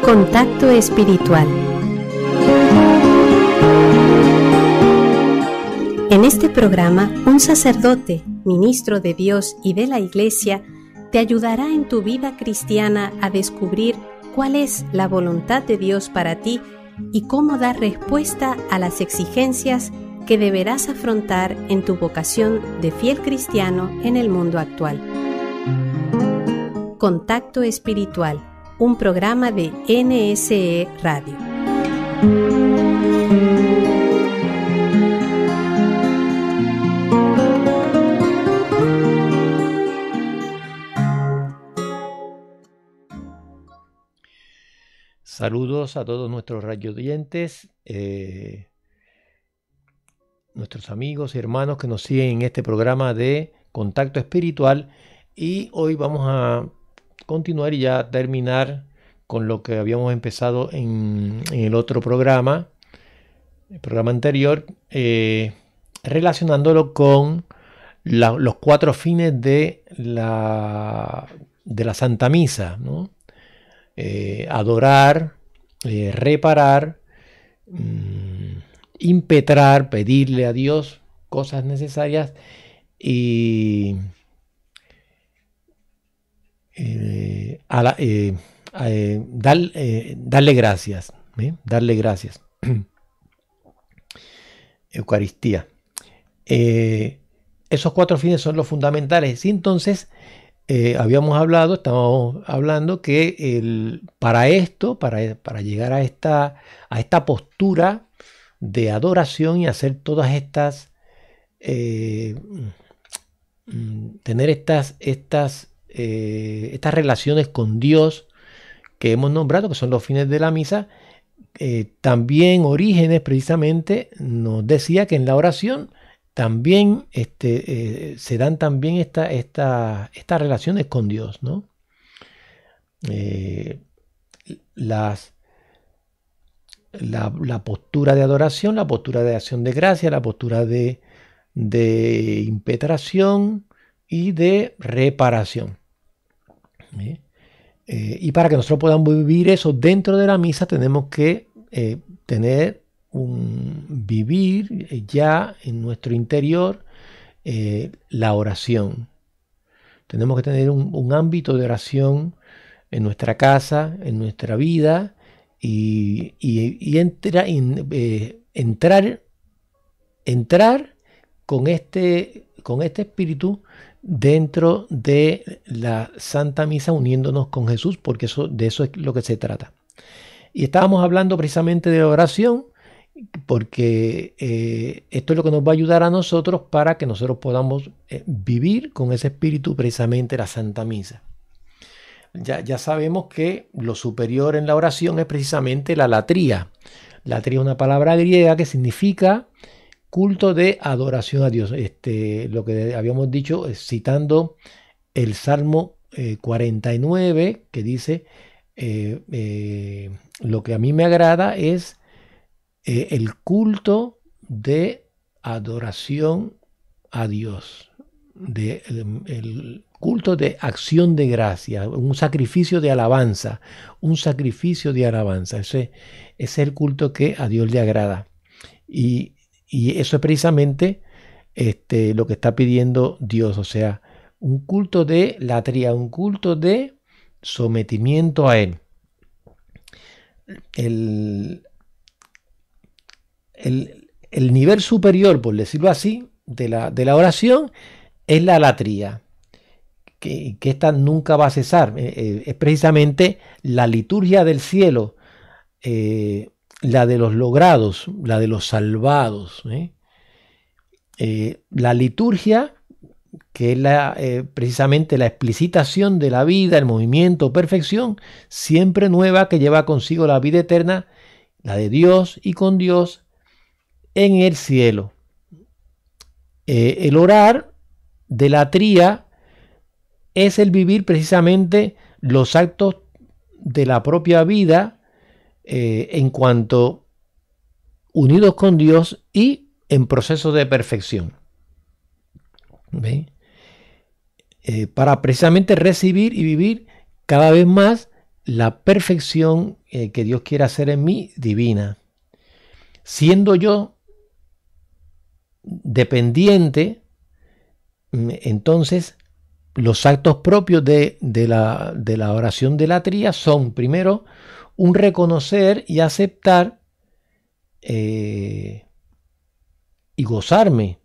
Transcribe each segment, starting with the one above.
Contacto espiritual. En este programa, un sacerdote, ministro de Dios y de la Iglesia, te ayudará en tu vida cristiana a descubrir cuál es la voluntad de Dios para ti y cómo dar respuesta a las exigencias que deberás afrontar en tu vocación de fiel cristiano en el mundo actual. Contacto espiritual, un programa de NSE Radio. Saludos a todos nuestros radioyentes, nuestros amigos y hermanos que nos siguen en este programa de Contacto Espiritual, y hoy vamos a continuar y ya terminar con lo que habíamos empezado en el otro programa, el programa anterior, relacionándolo con los 4 fines de la Santa Misa, ¿no? Adorar, reparar, impetrar, pedirle a Dios cosas necesarias y darle gracias, darle gracias. Eucaristía. Esos 4 fines son los fundamentales. Y entonces estamos hablando que para llegar a esta postura de adoración y hacer todas estas, tener estas relaciones con Dios que hemos nombrado, que son los fines de la misa, también Orígenes precisamente nos decía que en la oración también se dan también estas relaciones con Dios, ¿no? La postura de adoración, la postura de acción de gracia, la postura de impetración y de reparación. Y para que nosotros podamos vivir eso dentro de la misa, tenemos que vivir ya en nuestro interior la oración. Tenemos que tener un ámbito de oración en nuestra casa, en nuestra vida, y entrar con este espíritu dentro de la Santa Misa, uniéndonos con Jesús, porque de eso es lo que se trata. Y estábamos hablando precisamente de la oración, porque esto es lo que nos va a ayudar a nosotros para que nosotros podamos vivir con ese espíritu precisamente la Santa Misa. Ya sabemos que lo superior en la oración es precisamente la latría. Latría es una palabra griega que significa culto de adoración a Dios. Lo que habíamos dicho, citando el Salmo 49, que dice: lo que a mí me agrada es el culto de adoración a Dios, el culto de acción de gracia, un sacrificio de alabanza, Ese es el culto que a Dios le agrada. Y eso es precisamente lo que está pidiendo Dios, o sea, un culto de latría, un culto de sometimiento a Él. El nivel superior, por decirlo así, de la oración es la latría, que esta nunca va a cesar. Es precisamente la liturgia del cielo, la de los logrados, la de los salvados. La liturgia, que es precisamente la explicitación de la vida, el movimiento, perfección, siempre nueva, que lleva consigo la vida eterna, la de Dios y con Dios en el cielo. El orar de latría es el vivir precisamente los actos de la propia vida en cuanto unidos con Dios y en proceso de perfección. ¿Ven? Para precisamente recibir y vivir cada vez más la perfección que Dios quiere hacer en mí divina. Siendo yo dependiente, entonces los actos propios de la oración de la tría son, primero, un reconocer y aceptar y gozarme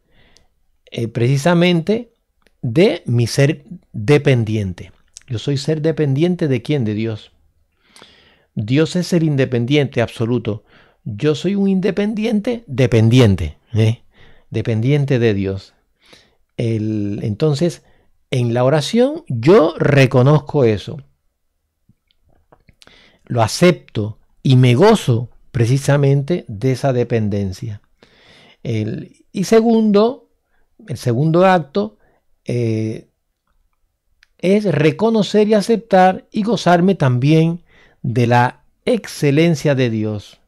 precisamente de mi ser dependiente. Yo soy ser dependiente ¿de quién? De Dios. Dios es el independiente absoluto. Yo soy un independiente dependiente, dependiente de Dios. Entonces, en la oración yo reconozco eso. Lo acepto y me gozo precisamente de esa dependencia. El segundo acto es reconocer y aceptar y gozarme también de la excelencia de Dios,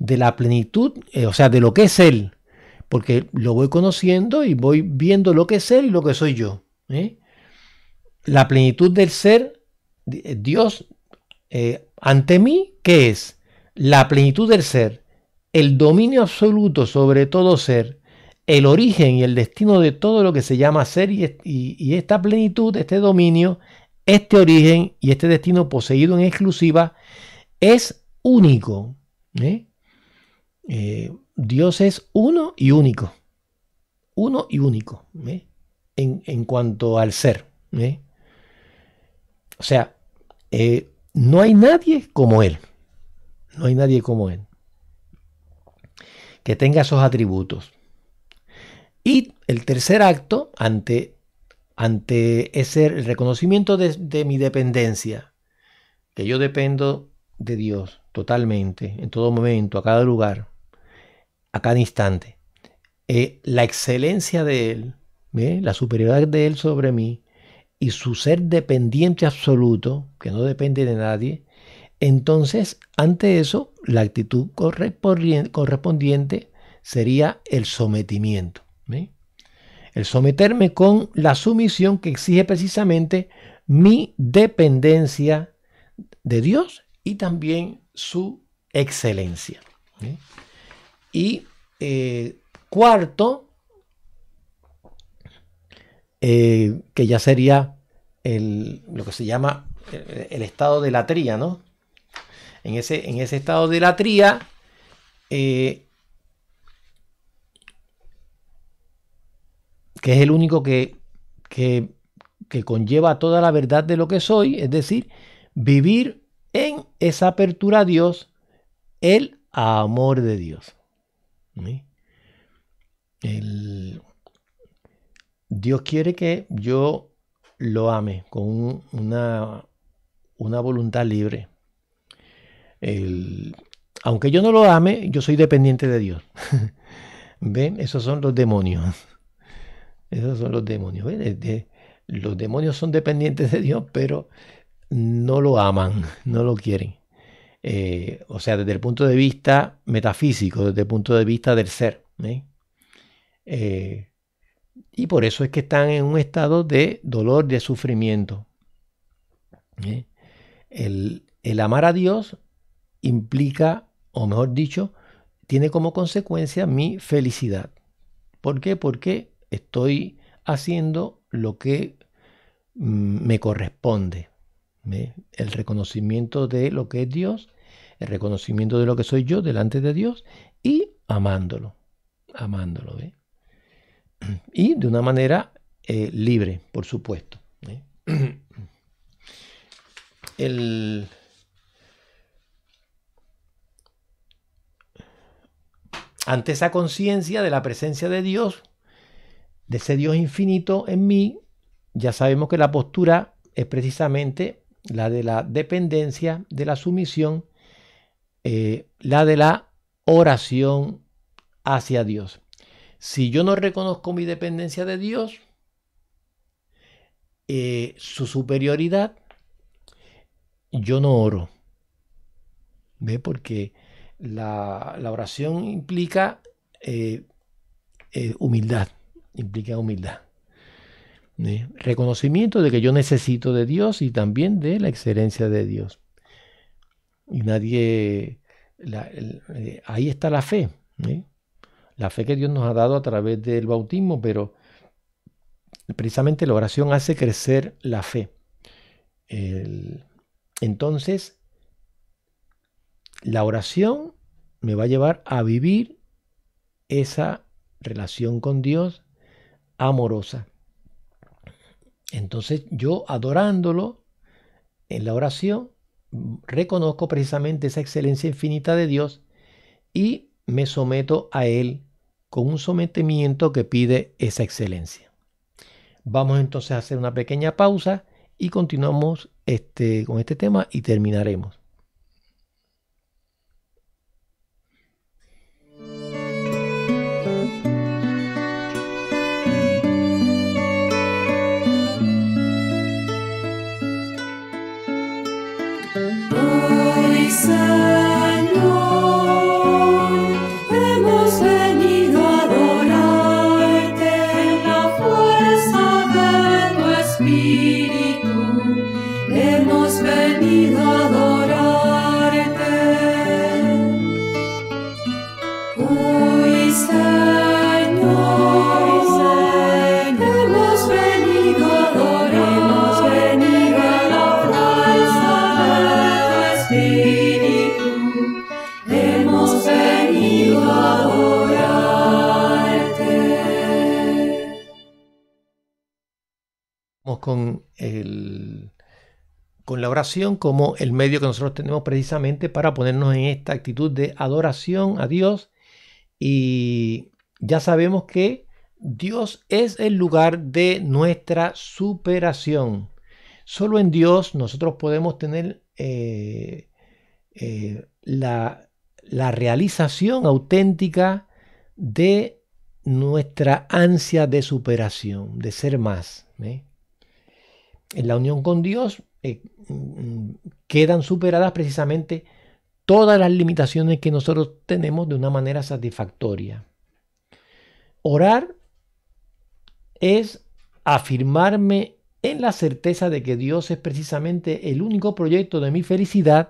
de la plenitud, o sea, de lo que es Él, porque lo voy conociendo y voy viendo lo que es Él y lo que soy yo. La plenitud del ser, Dios, ante mí, ¿qué es? La plenitud del ser, el dominio absoluto sobre todo ser, el origen y el destino de todo lo que se llama ser y esta plenitud, este dominio, este origen y este destino poseído en exclusiva es único. Dios es uno y único. Uno y único. En cuanto al ser. O sea, no hay nadie como Él. No hay nadie como Él que tenga esos atributos. Y el tercer acto, ante ese reconocimiento de mi dependencia, que yo dependo de Dios totalmente, en todo momento, a cada lugar, a cada instante, la excelencia de Él, la superioridad de Él sobre mí y su ser dependiente absoluto, que no depende de nadie, entonces ante eso la actitud correspondiente sería el sometimiento. El someterme con la sumisión que exige precisamente mi dependencia de Dios y también su excelencia. Y cuarto, que ya sería lo que se llama el estado de la tría, ¿no? En ese estado de la tría, que es el único que conlleva toda la verdad de lo que soy, es decir, vivir en esa apertura a Dios, el amor de Dios. Dios quiere que yo lo ame con una voluntad libre. Aunque yo no lo ame, yo soy dependiente de Dios. ¿Ven? Esos son los demonios. Esos son los demonios. Los demonios son dependientes de Dios, pero no lo aman, no lo quieren. O sea, desde el punto de vista metafísico, desde el punto de vista del ser. Y por eso es que están en un estado de dolor, de sufrimiento. El amar a Dios implica, o mejor dicho, tiene como consecuencia mi felicidad. ¿Por qué? Porque estoy haciendo lo que me corresponde. El reconocimiento de lo que es Dios, el reconocimiento de lo que soy yo delante de Dios y amándolo. Y de una manera libre, por supuesto. Ante esa conciencia de la presencia de Dios, de ese Dios infinito en mí, ya sabemos que la postura es precisamente la de la dependencia, de la sumisión, la de la oración hacia Dios. Si yo no reconozco mi dependencia de Dios, su superioridad, yo no oro. ¿Ve? Porque la oración implica humildad. Implica humildad. Reconocimiento de que yo necesito de Dios y también de la excelencia de Dios. Y nadie, ahí está la fe, ¿eh? La fe que Dios nos ha dado a través del bautismo, pero precisamente la oración hace crecer la fe. Entonces, la oración me va a llevar a vivir esa relación con Dios amorosa. Entonces, yo adorándolo en la oración, reconozco precisamente esa excelencia infinita de Dios y me someto a Él con un sometimiento que pide esa excelencia. Vamos entonces a hacer una pequeña pausa y continuamos con este tema y terminaremos. Con la oración como el medio que nosotros tenemos precisamente para ponernos en esta actitud de adoración a Dios. Y ya sabemos que Dios es el lugar de nuestra superación. Solo en Dios nosotros podemos tener la realización auténtica de nuestra ansia de superación, de ser más. En la unión con Dios quedan superadas precisamente todas las limitaciones que nosotros tenemos de una manera satisfactoria. Orar es afirmarme en la certeza de que Dios es precisamente el único proyecto de mi felicidad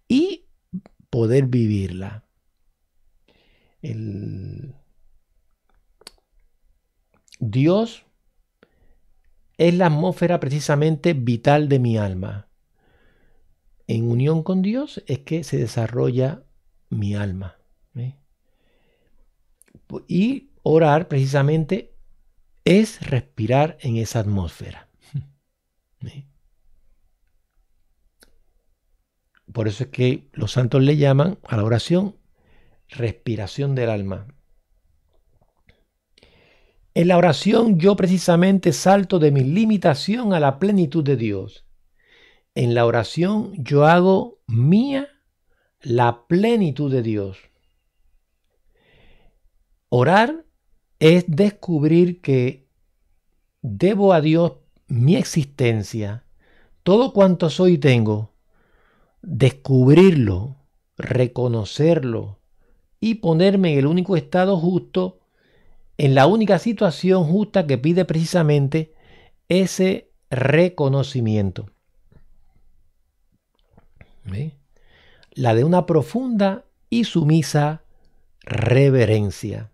y poder vivirla. Dios es la atmósfera precisamente vital de mi alma. En unión con Dios es que se desarrolla mi alma. Y orar precisamente es respirar en esa atmósfera. Por eso es que los santos le llaman a la oración respiración del alma. En la oración yo precisamente salto de mi limitación a la plenitud de Dios. En la oración yo hago mía la plenitud de Dios. Orar es descubrir que debo a Dios mi existencia, todo cuanto soy y tengo, descubrirlo, reconocerlo y ponerme en el único estado justo, en la única situación justa que pide precisamente ese reconocimiento. ¿Ve? La de una profunda y sumisa reverencia.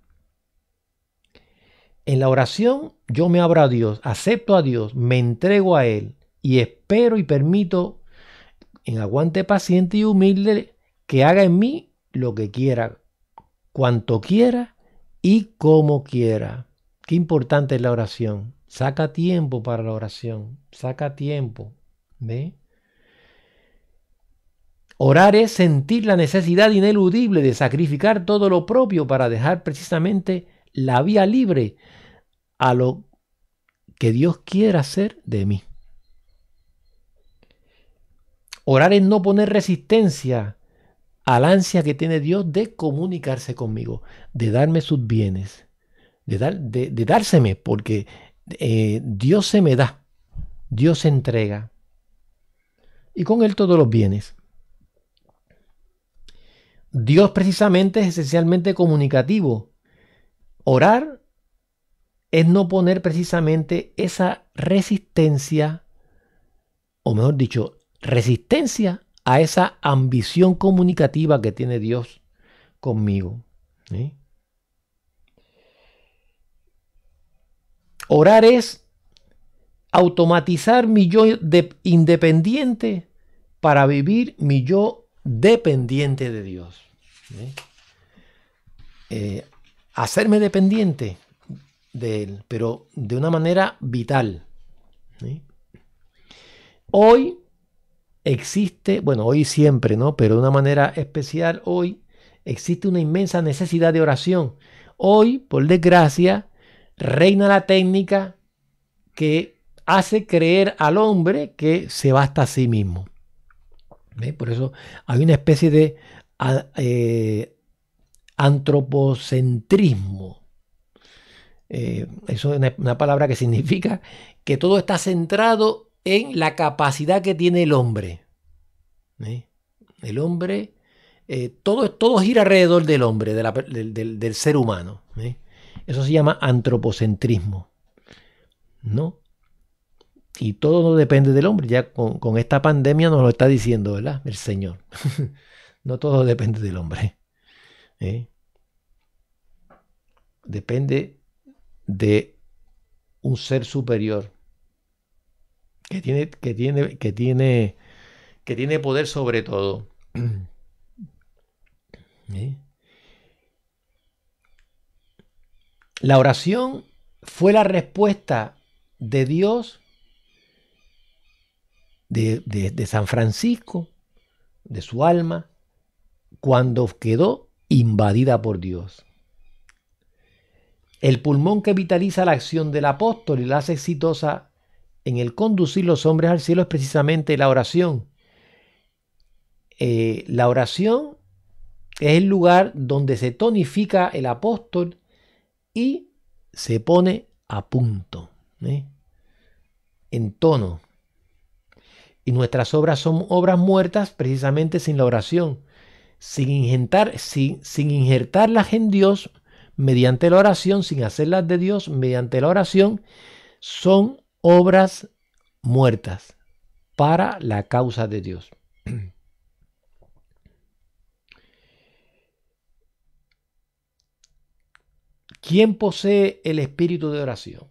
En la oración yo me abro a Dios, acepto a Dios, me entrego a Él y espero y permito en aguante paciente y humilde que haga en mí lo que quiera, cuanto quiera y como quiera. Qué importante es la oración. Saca tiempo para la oración. Saca tiempo. ¿Ve? Orar es sentir la necesidad ineludible de sacrificar todo lo propio para dejar precisamente la vía libre a lo que Dios quiera hacer de mí. Orar es no poner resistencia al ansia que tiene Dios de comunicarse conmigo, de darme sus bienes, de dárseme, porque Dios se me da, Dios se entrega, y con Él todos los bienes. Dios precisamente es esencialmente comunicativo. Orar es no poner precisamente esa resistencia, o mejor dicho, resistencia a esa ambición comunicativa que tiene Dios conmigo. ¿Sí? Orar es automatizar mi yo independiente para vivir mi yo dependiente de Dios. ¿Sí? Hacerme dependiente de Él, pero de una manera vital. ¿Sí? Hoy existe, bueno, hoy siempre, ¿no? Pero de una manera especial, hoy existe una inmensa necesidad de oración. Hoy, por desgracia, reina la técnica que hace creer al hombre que se basta a sí mismo. ¿Ve? Por eso hay una especie de antropocentrismo. Eso es una palabra que significa que todo está centrado en la capacidad que tiene el hombre. ¿Eh? El hombre, todo gira alrededor del hombre, del ser humano. ¿Eh? Eso se llama antropocentrismo, ¿no? Y todo no depende del hombre. Ya con esta pandemia nos lo está diciendo, ¿verdad? El Señor. No todo depende del hombre. ¿Eh? Depende de un ser superior que tiene poder sobre todo. ¿Eh? La oración fue la respuesta de Dios de San Francisco, de su alma, cuando quedó invadida por Dios. El pulmón que vitaliza la acción del apóstol y la hace exitosa en el conducir los hombres al cielo es precisamente la oración. La oración es el lugar donde se tonifica el apóstol y se pone a punto, en tono. Y nuestras obras son obras muertas precisamente sin la oración, sin injertarlas en Dios mediante la oración, sin hacerlas de Dios mediante la oración, son obras muertas para la causa de Dios. ¿Quién posee el espíritu de oración?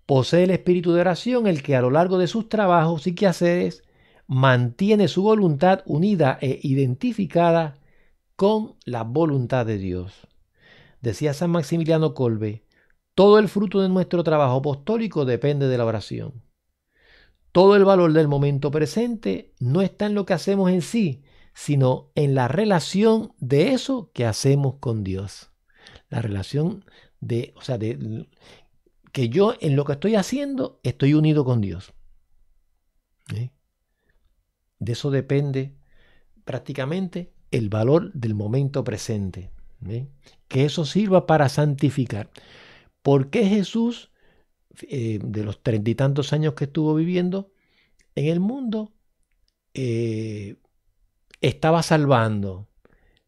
Posee el espíritu de oración el que a lo largo de sus trabajos y quehaceres mantiene su voluntad unida e identificada con la voluntad de Dios. Decía San Maximiliano Kolbe, todo el fruto de nuestro trabajo apostólico depende de la oración. Todo el valor del momento presente no está en lo que hacemos en sí, sino en la relación de eso que hacemos con Dios. La relación que yo en lo que estoy haciendo estoy unido con Dios. ¿Eh? De eso depende prácticamente el valor del momento presente. ¿Eh? Que eso sirva para santificar. ¿Por qué Jesús, de los 30 y tantos años que estuvo viviendo en el mundo, estaba salvando,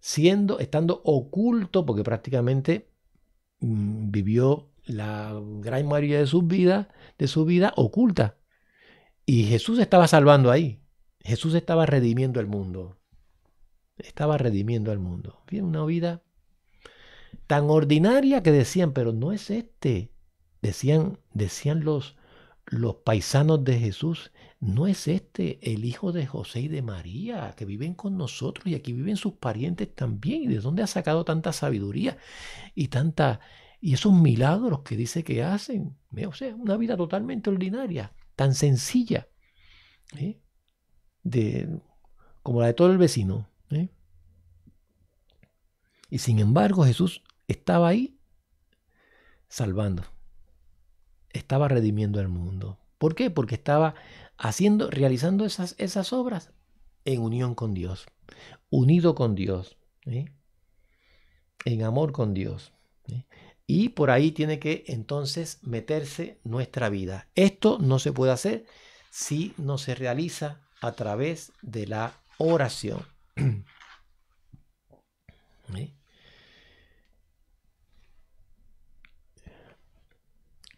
estando oculto, porque prácticamente vivió la gran mayoría de su vida oculta? Y Jesús estaba salvando ahí. Jesús estaba redimiendo el mundo. Estaba redimiendo al mundo. Una vida tan ordinaria que decían, pero no es este. Decían los paisanos de Jesús, no es este el hijo de José y de María, que viven con nosotros y aquí viven sus parientes también. ¿Y de dónde ha sacado tanta sabiduría y esos milagros que dice que hacen? O sea, una vida totalmente ordinaria, tan sencilla, como la de todo el vecino. Y sin embargo Jesús estaba ahí salvando, estaba redimiendo al mundo. ¿Por qué? Porque estaba realizando esas obras en unión con Dios, unido con Dios, en amor con Dios. Y por ahí tiene que entonces meterse nuestra vida. Esto no se puede hacer si no se realiza a través de la oración.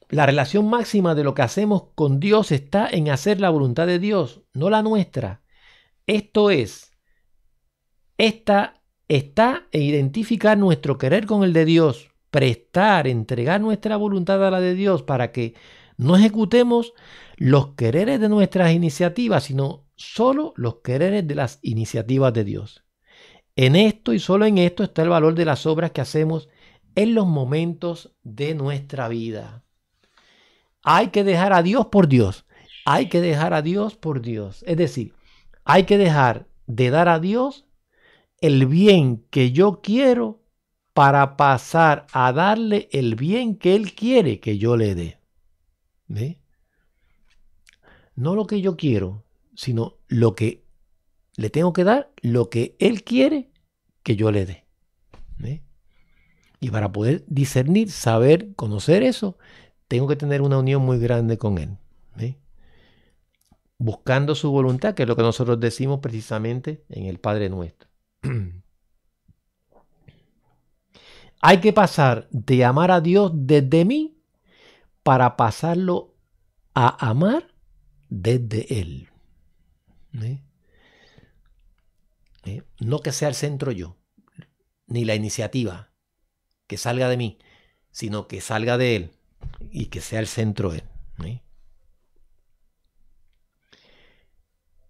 La relación máxima de lo que hacemos con Dios está en hacer la voluntad de Dios, no la nuestra. Esto es, está e identificar nuestro querer con el de Dios, prestar, entregar nuestra voluntad a la de Dios para que no ejecutemos los quereres de nuestras iniciativas, sino solo los quereres de las iniciativas de Dios. En esto y solo en esto está el valor de las obras que hacemos en los momentos de nuestra vida. Hay que dejar a Dios por Dios. Hay que dejar a Dios por Dios. Es decir, hay que dejar de dar a Dios el bien que yo quiero para pasar a darle el bien que Él quiere que yo le dé. ¿Ve? No lo que yo quiero, sino lo que le tengo que dar, lo que Él quiere que yo le dé. ¿Ve? Y para poder discernir, saber, conocer eso, tengo que tener una unión muy grande con Él. ¿Ve? Buscando su voluntad, que es lo que nosotros decimos precisamente en el Padre Nuestro. Hay que pasar de amar a Dios desde mí para pasarlo a amar desde Él. ¿Eh? No que sea el centro yo, ni la iniciativa que salga de mí, sino que salga de Él y que sea el centro Él.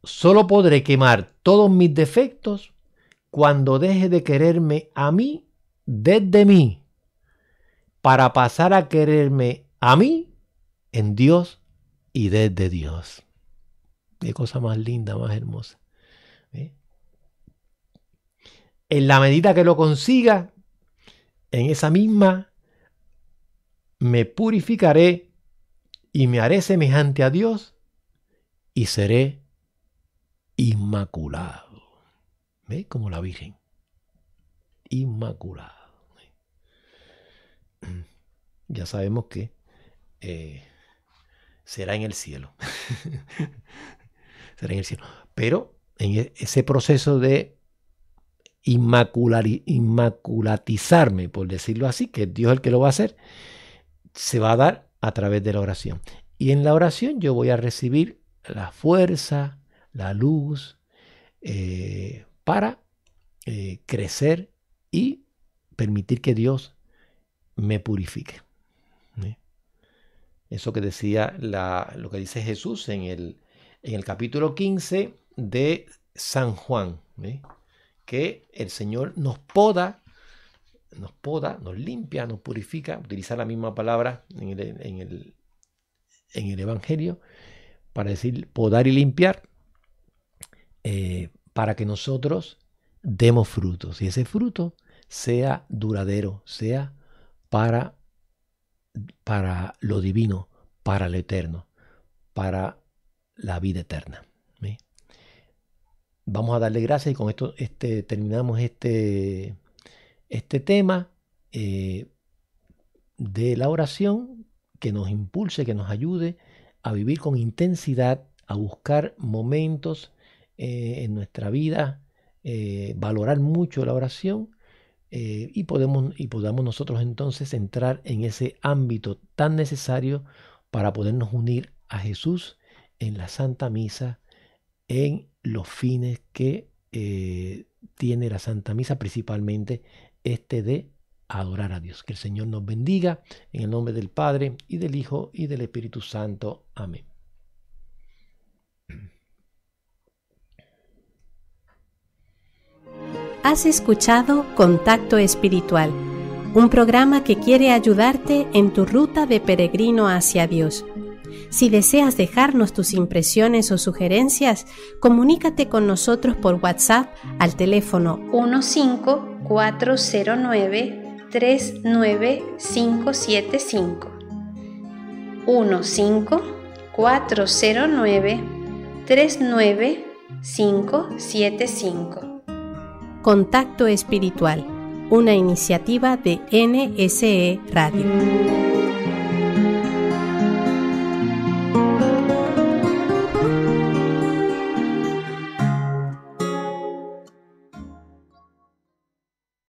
Solo podré quemar todos mis defectos cuando deje de quererme a mí desde mí para pasar a quererme a mí en Dios y desde Dios. Qué cosa más linda, más hermosa. En la medida que lo consiga, en esa misma me purificaré y me haré semejante a Dios y seré inmaculado. ¿Ves? Como la Virgen. Inmaculado. Ya sabemos que será en el cielo. Será en el cielo. Pero en ese proceso de inmaculatizarme, por decirlo así, que es Dios el que lo va a hacer, se va a dar a través de la oración. Y en la oración yo voy a recibir la fuerza, la luz, para crecer y permitir que Dios me purifique. Eso que decía lo que dice Jesús en el capítulo 15 de San Juan, que el Señor nos poda, nos limpia, nos purifica, utiliza la misma palabra en el Evangelio para decir podar y limpiar, para que nosotros demos frutos y ese fruto sea duradero, sea para lo divino, para lo eterno, para la vida eterna. ¿Sí? Vamos a darle gracias y con esto terminamos este tema de la oración, que nos impulse, que nos ayude a vivir con intensidad, a buscar momentos en nuestra vida, valorar mucho la oración. Y podamos nosotros entonces entrar en ese ámbito tan necesario para podernos unir a Jesús en la Santa Misa, en los fines que tiene la Santa Misa, principalmente de adorar a Dios. Que el Señor nos bendiga en el nombre del Padre y del Hijo y del Espíritu Santo. Amén. Has escuchado Contacto Espiritual, un programa que quiere ayudarte en tu ruta de peregrino hacia Dios. Si deseas dejarnos tus impresiones o sugerencias, comunícate con nosotros por WhatsApp al teléfono 15409-39575. 15409-39575. Contacto Espiritual, una iniciativa de NSE Radio.